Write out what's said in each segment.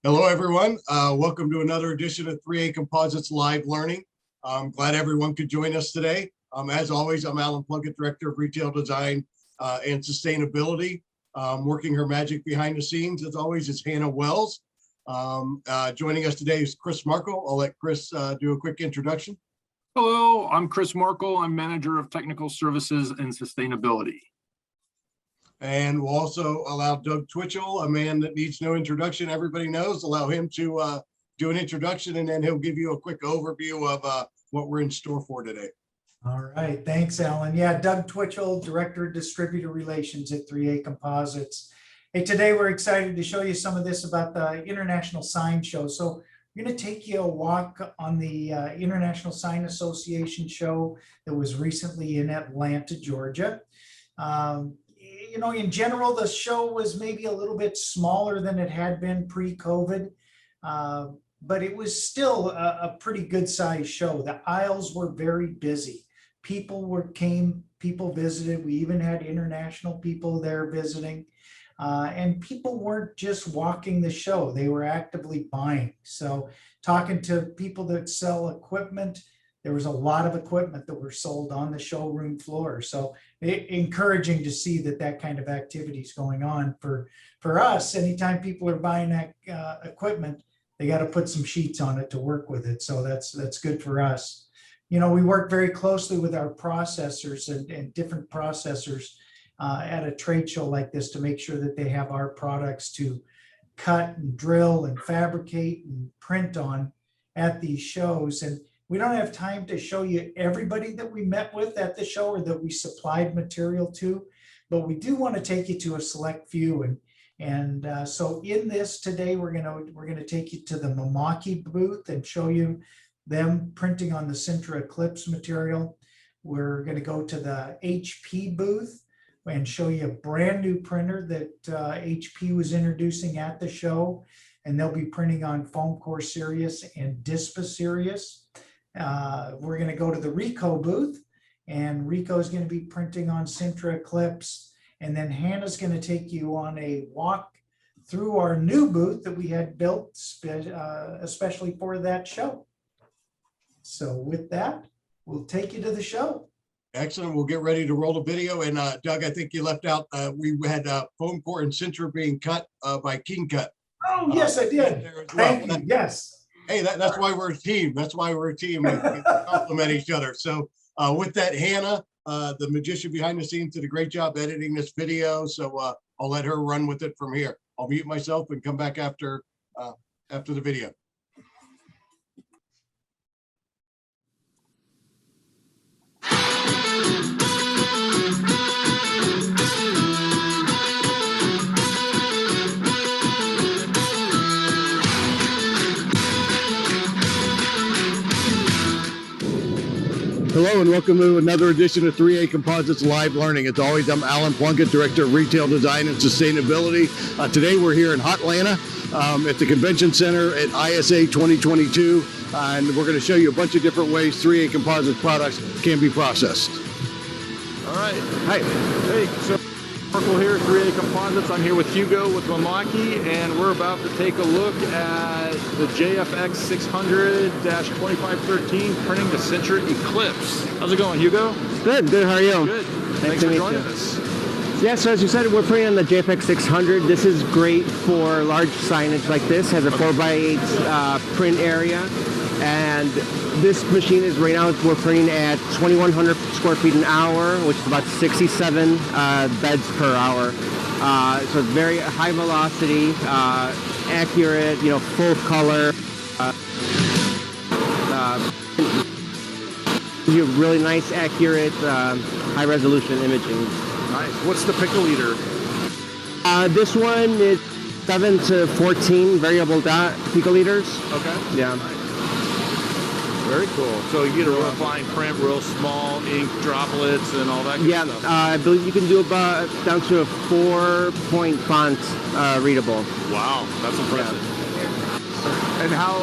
Hello, everyone. Welcome to another edition of 3A Composites Live Learning. I'm glad everyone could join us today. As always, I'm Alan Plunkett, Director of Retail Design and Sustainability. Working her magic behind the scenes, as always, is Hannah Wells. Joining us today is Chris Markle. I'll let Chris do a quick introduction. Hello, I'm Chris Markle. I'm Manager of Technical Services and Sustainability. And we'll also allow Doug Twitchell, a man that needs no introduction, everybody knows, allow him to do an introduction, and then he'll give you a quick overview of what we're in store for today. All right, thanks, Alan. Yeah, Doug Twitchell, Director of Distributor Relations at 3A Composites. Hey, today we're excited to show you some of this about the International Sign Show. So we're going to take you a walk on the International Sign Association show that was recently in Atlanta, Georgia. You know, in general, the show was maybe a little bit smaller than it had been pre-COVID, but it was still a pretty good sized show. The aisles were very busy. People visited. We even had international people there visiting, and people weren't just walking the show. They were actively buying. So talking to people that sell equipment, there was a lot of equipment that were sold on the showroom floor. So encouraging to see that kind of activity is going on for us. Anytime people are buying that equipment, they got to put some sheets on it to work with it. So that's good for us. You know, we work very closely with our processors and different processors at a trade show like this to make sure that they have our products to cut and drill and fabricate and print on at these shows. And we don't have time to show you everybody that we met with at the show or that we supplied material to, but we do want to take you to a select few. And so in this today, we're gonna take you to the Milwaukee booth and show you them printing on the Sintra Eclipse material. We're going to go to the HP booth and show you a brand new printer that HP was introducing at the show, and they'll be printing on foam core Sirius and Dispa Sirius. We're going to go to the Ricoh booth, and Ricoh is going to be printing on Sintra Eclipse. And then Hannah's going to take you on a walk through our new booth that we had built especially for that show. So with that, we'll take you to the show. Excellent. We'll get ready to roll the video. And Doug, I think you left out, we had foam core and Sintra being cut by Keemcut. Oh, yes, I did. Thank you. Yes. Hey, that's why we're a team. That's why we're a team. We complement each other. So with that, Hannah, the magician behind the scenes, did a great job editing this video. So I'll let her run with it from here. I'll mute myself and come back after the video. Hello and welcome to another edition of 3A Composites Live Learning. As always, I'm Alan Plunkett, Director of Retail Design and Sustainability. Today we're here in Hotlanta at the Convention Center at ISA 2022, and we're going to show you a bunch of different ways 3A Composites products can be processed. All right. Hi. Hey, so Markle here, 3A Composites. I'm here with Hugo with Milwaukee, and we're about to take a look at the JFX 600-2513 printing the Sintra Eclipse. How's it going, Hugo? Good, how are you? Good. Thanks for joining us. Yeah, so as you said, we're printing on the JFX 600. This is great for large signage like this. Has a 4x8 print area. And this machine is right now, we're printing at 2,100 square feet an hour, which is about 67 beds per hour. So it's very high velocity, accurate, you know, full color. You have really nice, accurate, high resolution imaging. Nice. What's the picoliter? This one is 7 to 14 variable dot picoliters. Okay. Yeah. Nice. Very cool. So you get a real fine print, real small ink droplets and all that good stuff. I believe you can do about down to a 4-point font readable. Wow, that's impressive. Yeah. And how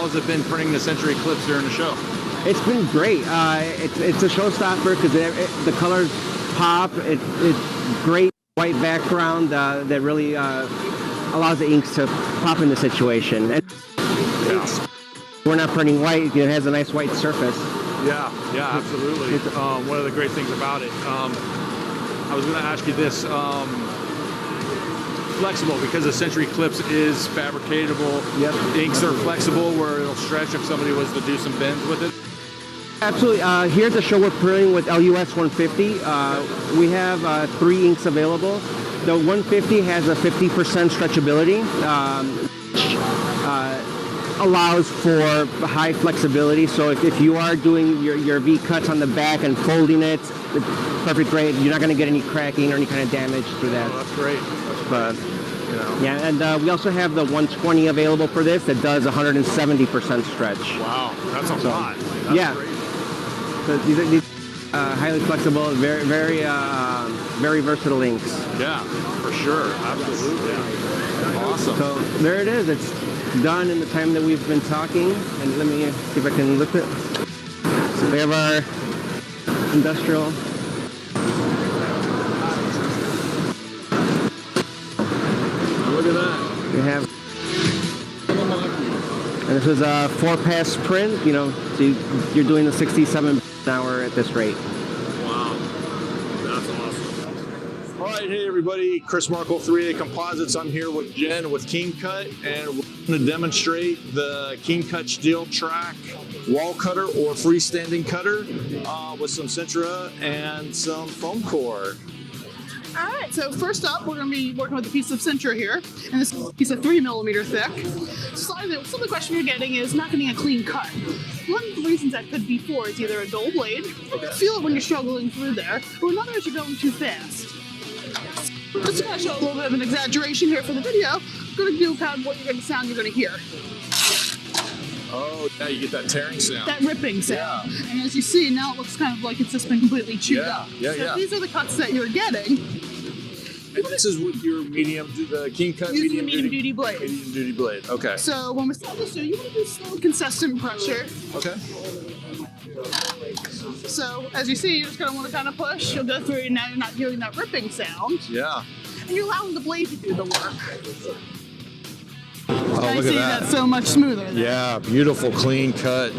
has it been printing the Sintra Eclipse during the show? It's been great. It's a showstopper because the colors pop. It's great white background that really allows the inks to pop in the situation. And we're not printing white, it has a nice white surface. Yeah, absolutely. One of the great things about it. I was going to ask you this. Flexible, because the Century Clips is fabricatable. Yep. Inks are flexible where it'll stretch if somebody was to do some bends with it. Absolutely. Here at the show, we're printing with LUS 150. We have 3 inks available. The 150 has a 50% stretchability, which allows for high flexibility. So if you are doing your V cuts on the back and folding it, it's perfect grade. You're not going to get any cracking or any kind of damage through that. Oh, that's great. But, yeah, and we also have the 120 available for this that does 170% stretch. Wow, that's a lot. That's great. So these are highly flexible, very versatile inks. Yeah, for sure. Absolutely. Awesome. So there it is. It's done in the time that we've been talking. And let me see if I can lift it. So we have our industrial. Look at that. We have, and this is a 4-pass print, so you're doing the 67 an hour at this rate. Wow, that's awesome. All right, hey everybody, Chris Markle, 3A Composites. I'm here with Jen with Keemcut, and we're going to demonstrate the Keemcut steel track wall cutter or freestanding cutter with some Centra and some foam core. All right, so first up, we're going to be working with a piece of Centra here, and this piece of 3mm thick. Some of the question you're getting is not getting a clean cut. One of the reasons that could be for is either a dull blade, you feel it when you're struggling through there, or another is you're going too fast. Just to kind of show a little bit of an exaggeration here for the video, I'm going to do kind of what you're going to sound you're going to hear. Oh, yeah, you get that tearing sound. That ripping sound. Yeah. And as you see, now it looks kind of like it's just been completely chewed up. So these are the cuts that you're getting. And this is with your the Keemcut medium duty blade. Medium duty blade, okay. So when we start this, you want to do slow, consistent pressure. Okay. So as you see, you're just going to want to kind of push. You'll go through, and now you're not hearing that ripping sound. Yeah. And you're allowing the blade to do the work. Oh, I look see at that. That's so much smoother. Then. Yeah, beautiful, clean cut.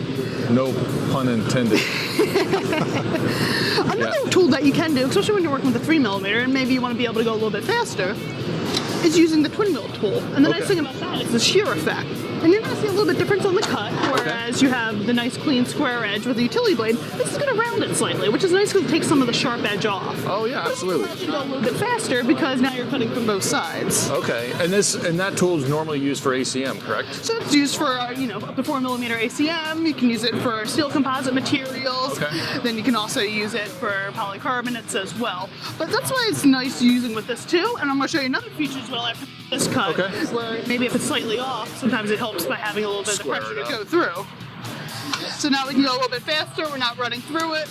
No pun intended. Another tool that you can do, especially when you're working with a 3mm, and maybe you want to be able to go a little bit faster, is using the twin mill tool. And the nice thing about that is the shear effect. And you're going to see a little bit difference on the cut, whereas you have the nice clean square edge with the utility blade. This is going to round it slightly, which is nice because it takes some of the sharp edge off. Oh yeah, absolutely. It allows you to go a little bit faster because now you're cutting from both sides. Okay, and that tool is normally used for ACM, correct? So it's used for up to 4mm ACM. You can use it for steel composite materials. Okay. Then you can also use it for polycarbonates as well. But that's why it's nice using with this too. And I'm going to show you another feature as well after this cut, where maybe if it's slightly off, sometimes it helps by having a little bit of pressure to go through. So now we can go a little bit faster. We're not running through it.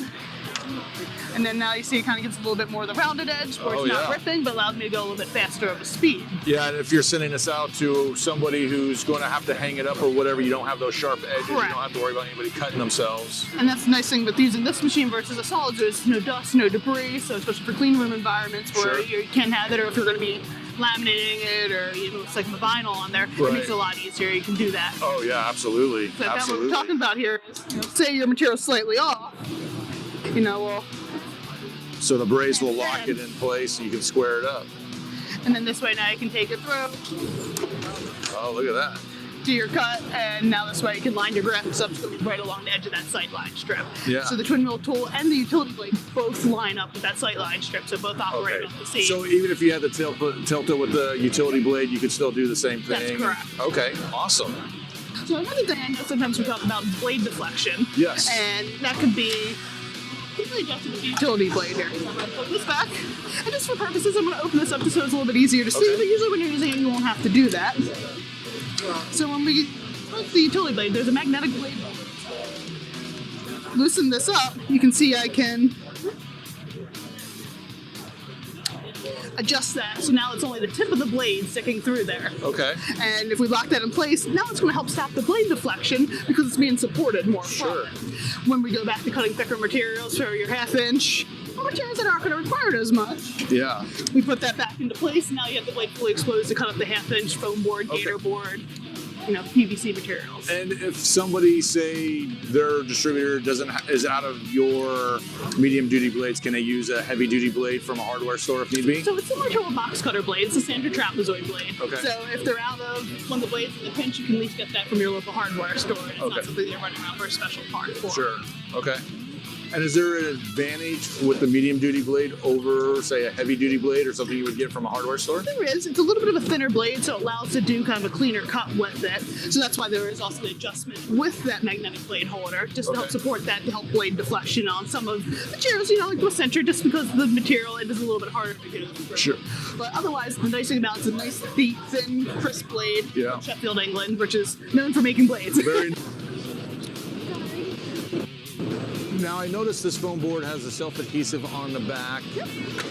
And then now you see it kind of gets a little bit more of the rounded edge where it's not ripping, but allows me to go a little bit faster of a speed. Yeah, and if you're sending this out to somebody who's going to have to hang it up or whatever, you don't have those sharp edges. Correct. You don't have to worry about anybody cutting themselves. And that's the nice thing with using this machine versus a solid. There's no dust, no debris, so especially for clean room environments where you can't have it, or if you're going to be laminating it or it's like the vinyl on there, it makes it a lot easier. You can do that. Oh yeah, absolutely. So what we're talking about here is, say your material's slightly off, so the braze will lock it in place and you can square it up. And then this way now you can take it through. Oh, look at that. Do your cut, and now this way you can line your graphics up right along the edge of that sightline strip. Yeah. So the twin mill tool and the utility blade both line up with that sightline strip, so both operate off the seam. So even if you had the tilt it with the utility blade, you could still do the same thing? That's correct. Okay, awesome. So another thing I know sometimes we talk about is blade deflection. Yes. And that could be easily adjusted with the utility blade here. So I'm going to put this back, and just for purposes, I'm going to open this up just so it's a little bit easier to see, but usually when you're using it, you won't have to do that. So when we put the utility blade, there's a magnetic blade. Loosen this up, you can see I can adjust that. So now it's only the tip of the blade sticking through there. Okay. And if we lock that in place, now it's going to help stop the blade deflection because it's being supported more. Sure. When we go back to cutting thicker materials for your 1/2 inch, materials that aren't going to require it as much. Yeah. We put that back into place. Now you have the blade fully exposed to cut up the half-inch foam board, gator board, PVC materials. And if somebody, say, their distributor is out of your medium duty blades, can they use a heavy duty blade from a hardware store if need be? So it's similar to a box cutter blade. It's a standard trapezoid blade. Okay. So if they're out of one of the blades in the pinch, you can at least get that from your local hardware store. It's not something you're running around for a special part for. Sure. Okay. And is there an advantage with the medium duty blade over, say, a heavy duty blade or something you would get from a hardware store? There is. It's a little bit of a thinner blade, so it allows to do kind of a cleaner cut with it. So that's why there is also the adjustment with that magnetic blade holder, just to help support that, to help blade deflection on some of the materials, like the center, just because of the material, it is a little bit harder to get through. Sure. But otherwise, the nice thing about it's a nice, thin, crisp blade from Sheffield, England, which is known for making blades. Very. Now, I noticed this foam board has a self-adhesive on the back. Yep.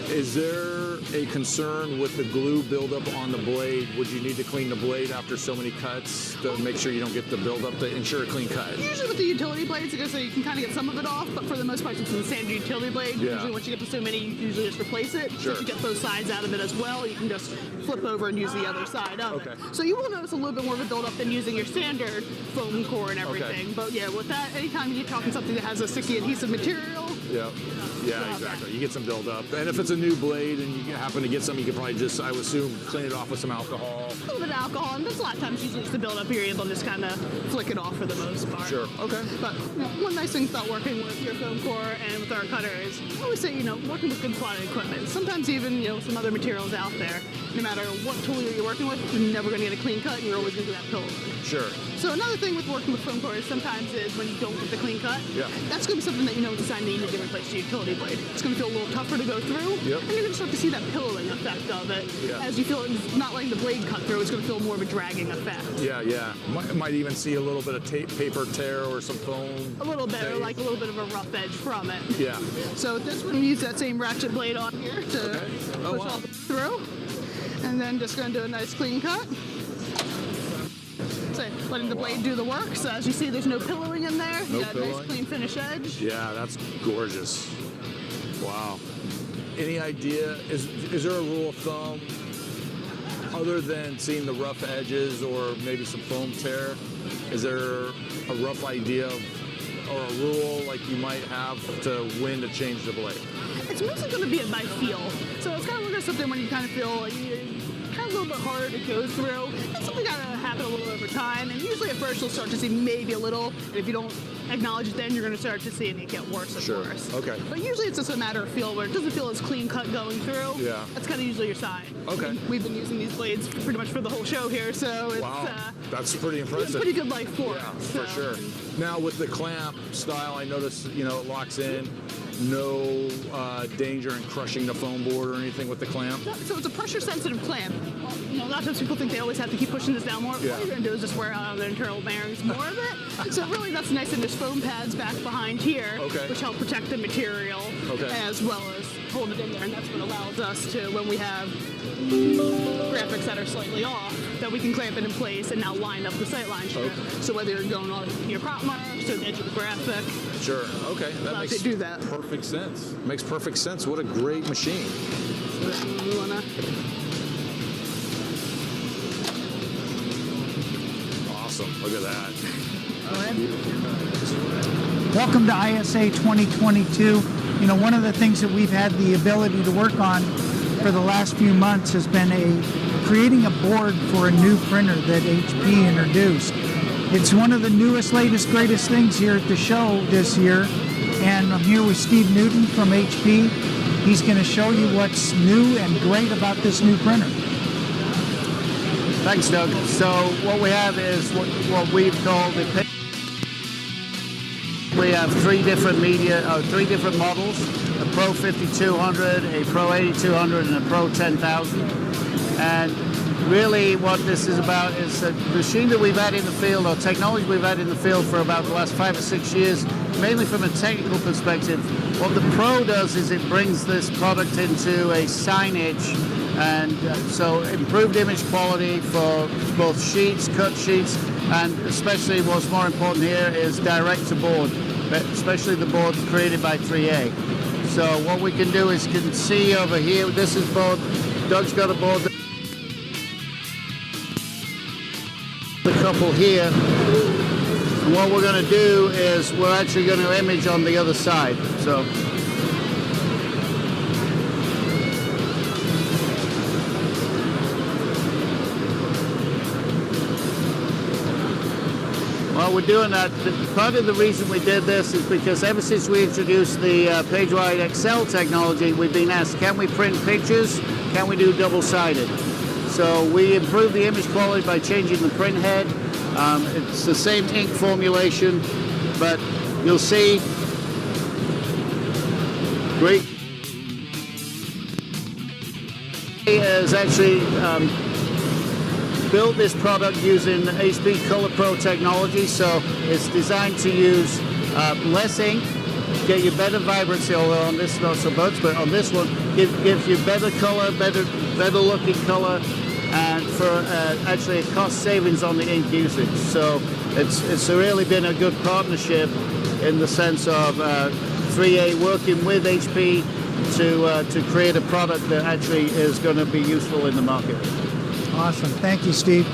Is there a concern with the glue buildup on the blade? Would you need to clean the blade after so many cuts to make sure you don't get the buildup to ensure a clean cut? Usually with the utility blades, you can kind of get some of it off, but for the most part, since it's a standard utility blade, usually once you get to so many, you usually just replace it. Sure. So if you get both sides out of it as well, you can just flip over and use the other side of it. So you will notice a little bit more of a buildup than using your standard foam core and everything. But yeah, with that, anytime you're talking something that has a sticky adhesive material. Yeah, exactly. You get some buildup. And if it's a new blade and you happen to get some, you can probably just, I would assume, clean it off with some alcohol. A little bit of alcohol, and that's a lot of times usually it's the buildup, you're able to just kind of flick it off for the most part. Sure, okay. But one nice thing about working with your foam core and with our cutter is, I always say, working with good quality equipment. Sometimes even, some other materials out there, no matter what tool you're working with, you're never going to get a clean cut, and you're always going to get that pillow. Sure. So another thing with working with foam core is sometimes is when you don't get the clean cut, that's going to be something that it's a sign that you need to replace your utility blade. It's going to feel a little tougher to go through, and you're going to start to see that pillowing effect of it. As you feel it's not letting the blade cut through, it's going to feel more of a dragging effect. Yeah. Might even see a little bit of paper tear or some foam. A little bit, or like a little bit of a rough edge from it. Yeah. So this one, we use that same ratchet blade on here to push all through, and then just going to do a nice clean cut. So letting the blade do the work. So as you see, there's no pillowing in there. You got a nice clean finish edge. Yeah, that's gorgeous. Wow. Any idea, is there a rule of thumb other than seeing the rough edges or maybe some foam tear? Is there a rough idea or a rule like you might have to when to change the blade? It's mostly going to be by feel. So it's kind of looking at something when you kind of feel like kind of a little bit harder to go through. That's something got to happen a little over time. And usually at first you'll start to see maybe a little. And if you don't acknowledge it, then you're going to start to see it get worse and worse. Okay. But usually it's just a matter of feel where it doesn't feel as clean cut going through. Yeah. That's kind of usually your sign. Okay. And we've been using these blades pretty much for the whole show here, so it's that's pretty impressive. It's a pretty good life for us. For sure. Now with the clamp style, I noticed it locks in. No danger in crushing the foam board or anything with the clamp? So it's a pressure-sensitive clamp. A lot of times people think they always have to keep pushing this down more. All you're going to do is just wear out on the internal bearings more of it. So really that's nice, and there's foam pads back behind here, which help protect the material as well as hold it in there. And that's what allows us to, when we have graphics that are slightly off, that we can clamp it in place and now line up the sightline strip. So whether you're going on your prop marks or the edge of the graphic, that makes do that. Perfect sense. Makes perfect sense. What a great machine. We wanna awesome. Look at that. Welcome to ISA 2022. One of the things that we've had the ability to work on for the last few months has been creating a board for a new printer that HP introduced. It's one of the newest, latest, greatest things here at the show this year. And I'm here with Steve Newton from HP. He's going to show you what's new and great about this new printer. Thanks, Doug. So what we have is what we've called we have three different models: a Pro 5200, a Pro 8200, and a Pro 10,000. And really what this is about is a machine that we've had in the field, or technology we've had in the field for about the last 5 or 6 years, mainly from a technical perspective. What the Pro does is it brings this product into a signage, and so improved image quality for both sheets, cut sheets, and especially what's more important here is direct to board, especially the board created by 3A. So what we can do is you can see over here, this is board, Doug's got a board, the couple here. And what we're going to do is we're actually going to image on the other side. So while we're doing that, part of the reason we did this is because ever since we introduced the PageWide Excel technology, we've been asked, can we print pictures? Can we do double-sided? So we improved the image quality by changing the print head. It's the same ink formulation, but you'll see great is actually built this product using HP Color Pro technology, so it's designed to use less ink, get you better vibrancy, although on this not so much, but on this one gives you better color, better looking color, and for actually a cost savings on the ink usage. So it's really been a good partnership in the sense of 3A working with HP to create a product that actually is going to be useful in the market. Awesome. Thank you, Steve.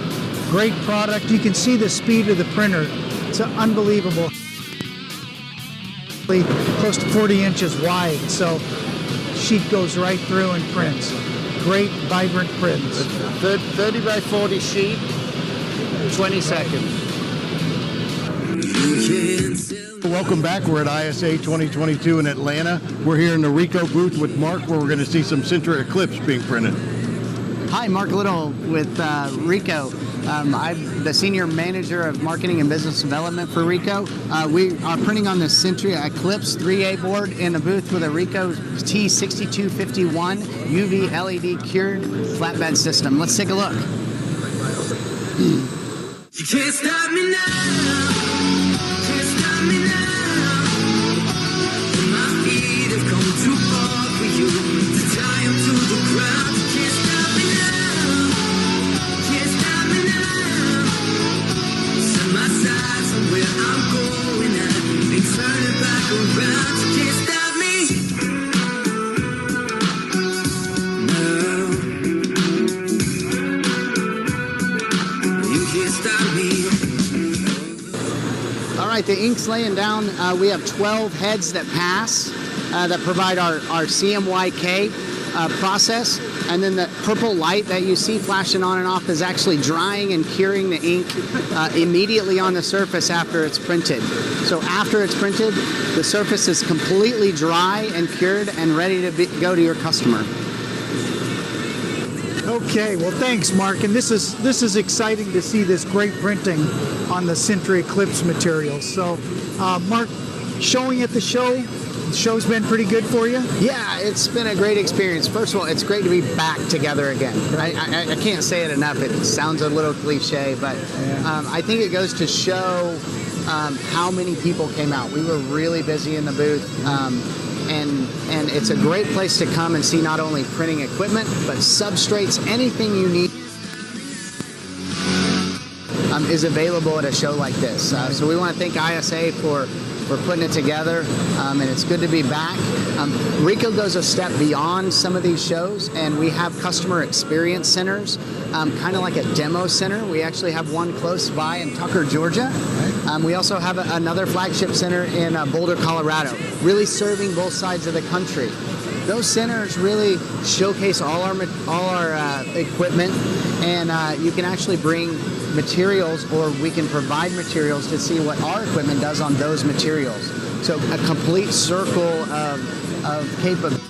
Great product. You can see the speed of the printer. It's unbelievable. Close to 40 inches wide, so sheet goes right through and prints. Great, vibrant prints. 30 by 40 sheet, 20 seconds. Welcome back. We're at ISA 2022 in Atlanta. We're here in the Ricoh booth with Mark, where we're going to see some Sintra Eclipse being printed. Hi, Mark Little with Ricoh. I'm the Senior Manager of Marketing and Business Development for Ricoh. We are printing on the Sintra Eclipse 3A board in a booth with a Ricoh T6251 UV LED cured flatbed system. Let's take a look. You can't stop me now. Can't stop me now. My feet have come too far for you to tie them to the ground. You can't stop me now. Can't stop me now. Set my sights on where I'm going at and turn it back around. You can't stop me. No. You can't stop me. All right, the ink's laying down. We have 12 heads that pass that provide our CMYK process. And then the purple light that you see flashing on and off is actually drying and curing the ink immediately on the surface after it's printed. So after it's printed, the surface is completely dry and cured and ready to go to your customer. Okay, well, thanks, Mark. And this is exciting to see this great printing on the Sintra Eclipse materials. So, Mark, showing at the show, the show's been pretty good for you? Yeah, it's been a great experience. First of all, it's great to be back together again. I can't say it enough. It sounds a little cliche, but I think it goes to show how many people came out. We were really busy in the booth. And it's a great place to come and see not only printing equipment, but substrates, anything you need is available at a show like this. So we want to thank ISA for putting it together, and it's good to be back. Ricoh goes a step beyond some of these shows, and we have customer experience centers, kind of like a demo center. We actually have one close by in Tucker, Georgia. We also have another flagship center in Boulder, Colorado, really serving both sides of the country. Those centers really showcase all our equipment, and you can actually bring materials, or we can provide materials to see what our equipment does on those materials. So a complete circle of capability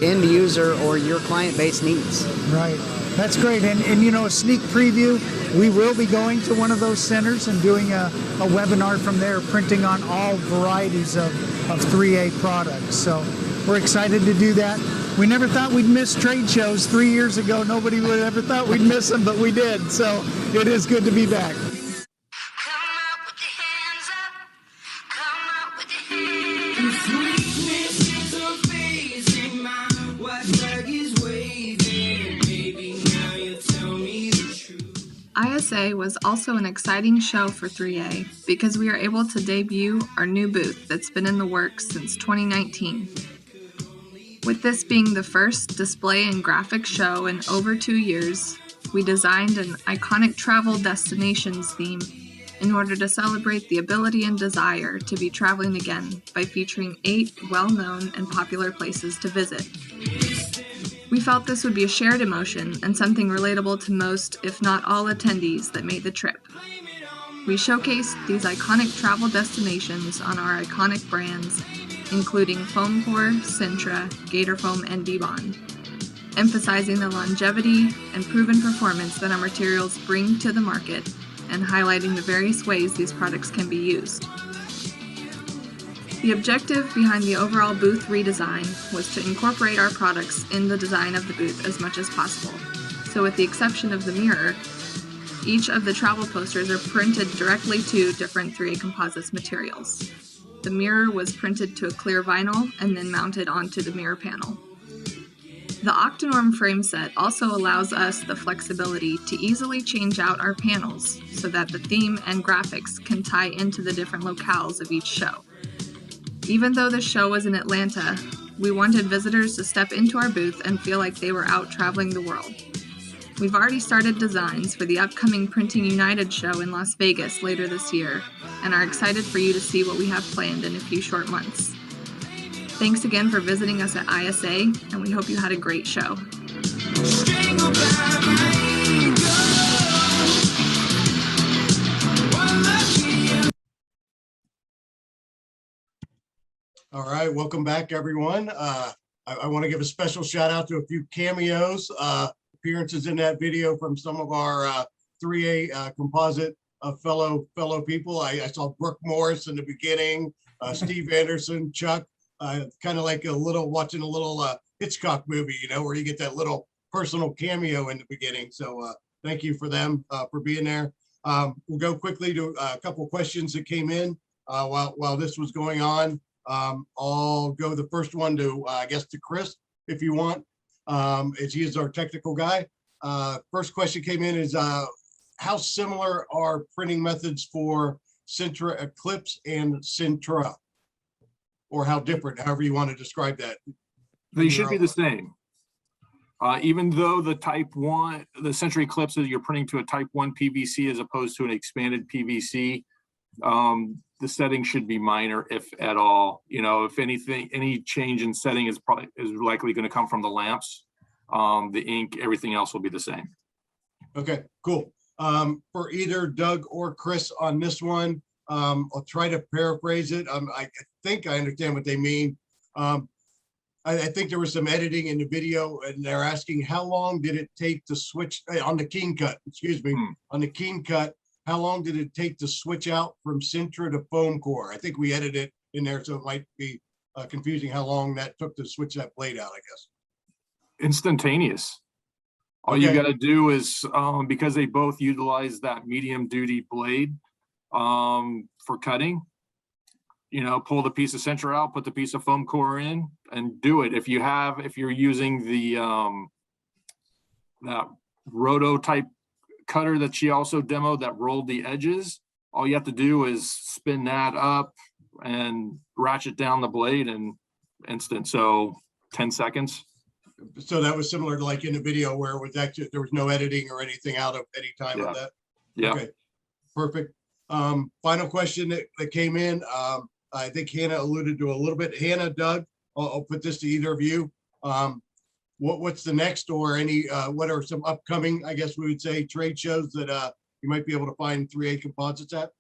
end user or your client base needs. Right. That's great. And you know, a sneak preview, we will be going to one of those centers and doing a webinar from there, printing on all varieties of 3A products. So we're excited to do that. We never thought we'd miss trade shows 3 years ago. Nobody would have ever thought we'd miss them, but we did. So it is good to be back. Come out with your hands up. Come out with your hands up. Sweetness is amazing. My white flag is waving. Baby, now you tell me the truth. ISA was also an exciting show for 3A because we are able to debut our new booth that's been in the works since 2019. With this being the first display and graphics show in over 2 years, we designed an iconic travel destinations theme in order to celebrate the ability and desire to be traveling again by featuring 8 well-known and popular places to visit. We felt this would be a shared emotion and something relatable to most, if not all, attendees that made the trip. We showcased these iconic travel destinations on our iconic brands, including Foam Core, Sintra, Gator Foam, and Dbond, emphasizing the longevity and proven performance that our materials bring to the market and highlighting the various ways these products can be used. The objective behind the overall booth redesign was to incorporate our products in the design of the booth as much as possible. So with the exception of the mirror, each of the travel posters are printed directly to different 3A Composites materials. The mirror was printed to a clear vinyl and then mounted onto the mirror panel. The Octanorm frame set also allows us the flexibility to easily change out our panels so that the theme and graphics can tie into the different locales of each show. Even though the show was in Atlanta, we wanted visitors to step into our booth and feel like they were out traveling the world. We've already started designs for the upcoming Printing United show in Las Vegas later this year and are excited for you to see what we have planned in a few short months. Thanks again for visiting us at ISA, and we hope you had a great show. All right, welcome back, everyone. I want to give a special shout out to a few cameos, appearances in that video from some of our 3A composite fellow people. I saw Brooke Morris in the beginning, Steve Anderson, Chuck, kind of like watching a little Hitchcock movie, you know, where you get that little personal cameo in the beginning. So thank you for them for being there. We'll go quickly to a couple of questions that came in while this was going on. I'll go the first one to, I guess, to Chris, if you want, as he is our technical guy. First question came in is, how similar are printing methods for Sintra Eclipse and Sintra? Or how different, however you want to describe that. They should be the same. Even though the type 1, the Sintra Eclipse, you're printing to a type 1 PVC as opposed to an expanded PVC, the setting should be minor, if at all. You know, if anything, any change in setting is likely going to come from the lamps. The ink, everything else will be the same. Okay, cool. For either Doug or Chris on this one, I'll try to paraphrase it. I think I understand what they mean. I think there was some editing in the video, and they're asking how long did it take to switch on the Keemcut, excuse me, on the Keemcut, how long did it take to switch out from Sintra to foam core? I think we edited it in there, so it might be confusing how long that took to switch that blade out, I guess. Instantaneous. All you got to do is, because they both utilize that medium duty blade for cutting, you know, pull the piece of Sintra out, put the piece of foam core in, and do it. If you're using the that roto type cutter that she also demoed that rolled the edges, all you have to do is spin that up and ratchet down the blade and instant. So 10 seconds. So that was similar to like in the video where it was actually, there was no editing or anything out of any time of that. Yeah. Okay. Perfect. Final question that came in. I think Hannah alluded to a little bit. Hannah, Doug, I'll put this to either of you. What's the next, or any, what are some upcoming, I guess we would say, trade shows that you might be able to find 3A composites at?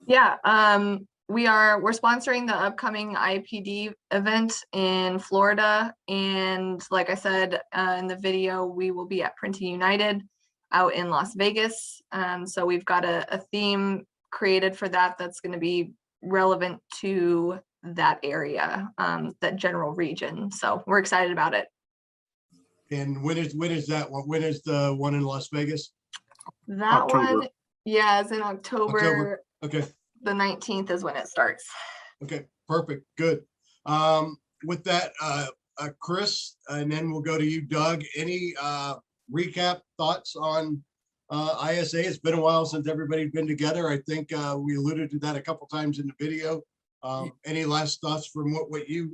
Yeah, we're sponsoring the upcoming IPD event in Florida, and like I said in the video, we will be at Printing United out in Las Vegas. So we've got a theme created for that that's going to be relevant to that area, that general region. So we're excited about it. And when is that one? When is the one in Las Vegas? That October. one, yeah, is in October. Okay. The 19th is when it starts. Okay, perfect, good. With that, Chris, and then we'll go to you, Doug. Any recap thoughts on ISA. It's been a while since everybody's been together. I think we alluded to that a couple times in the video. Any last thoughts from what you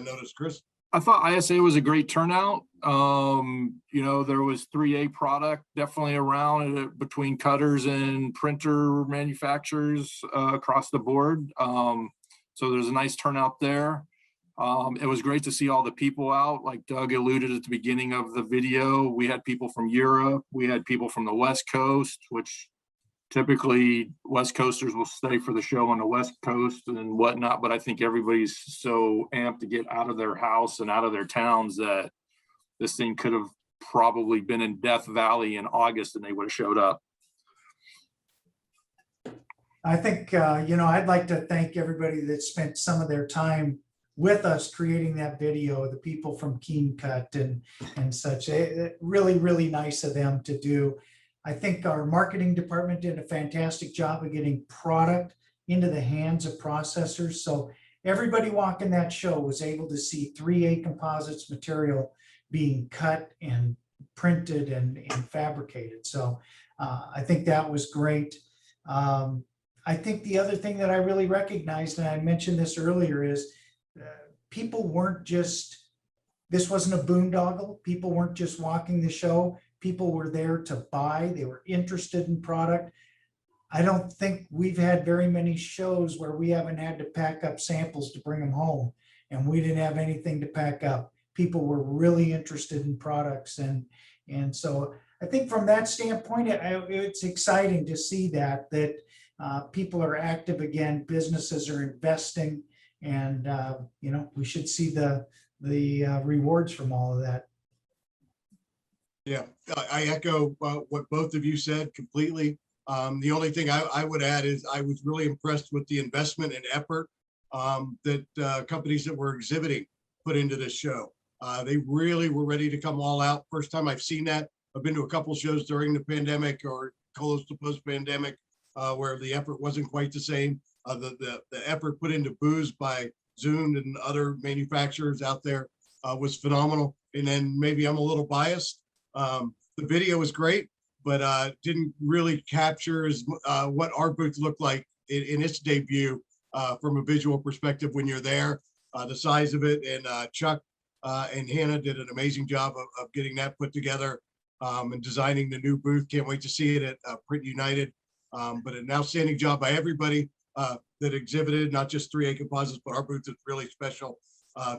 noticed, Chris? I thought ISA was a great turnout. You know, there was 3A product definitely around between cutters and printer manufacturers across the board. So there's a nice turnout there. It was great to see all the people out. Like Doug alluded at the beginning of the video, we had people from Europe, we had people from the West Coast, which typically West Coasters will stay for the show on the West Coast and whatnot, but I think everybody's so amped to get out of their house and out of their towns that this thing could have probably been in Death Valley in August and they would have showed up. I think, you know, I'd like to thank everybody that spent some of their time with us creating that video, the people from Keemcut and such. Really, really nice of them to do. I think our marketing department did a fantastic job of getting product into the hands of processors. So everybody walking that show was able to see 3A composites material being cut and printed and fabricated. So I think that was great. I think the other thing that I really recognized, and I mentioned this earlier, is people weren't just, this wasn't a boondoggle. People weren't just walking the show. People were there to buy. They were interested in product. I don't think we've had very many shows where we haven't had to pack up samples to bring them home, and we didn't have anything to pack up. People were really interested in products. And so I think from that standpoint, it's exciting to see that people are active again, businesses are investing, and you know, we should see the rewards from all of that. Yeah, I echo what both of you said completely. The only thing I would add is I was really impressed with the investment and effort that companies that were exhibiting put into this show. They really were ready to come all out. First time I've seen that. I've been to a couple shows during the pandemic or close to post-pandemic where the effort wasn't quite the same. The effort put into booths by Zoom and other manufacturers out there was phenomenal. And then maybe I'm a little biased. The video was great, but didn't really capture what our booth looked like in its debut from a visual perspective when you're there, the size of it. And Chuck and Hannah did an amazing job of getting that put together and designing the new booth. Can't wait to see it at Print United. But an outstanding job by everybody that exhibited, not just 3A Composites, but our booth is really special.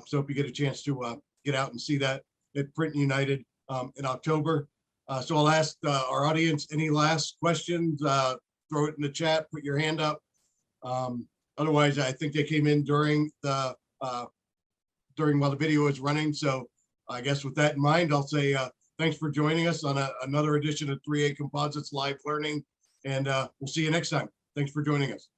So if you get a chance to get out and see that at Print United in October. So I'll ask our audience, any last questions? Throw it in the chat, put your hand up. Otherwise, I think they came in during while the video is running. So I guess with that in mind, I'll say thanks for joining us on another edition of 3A Composites Live Learning, and we'll see you next time. Thanks for joining us.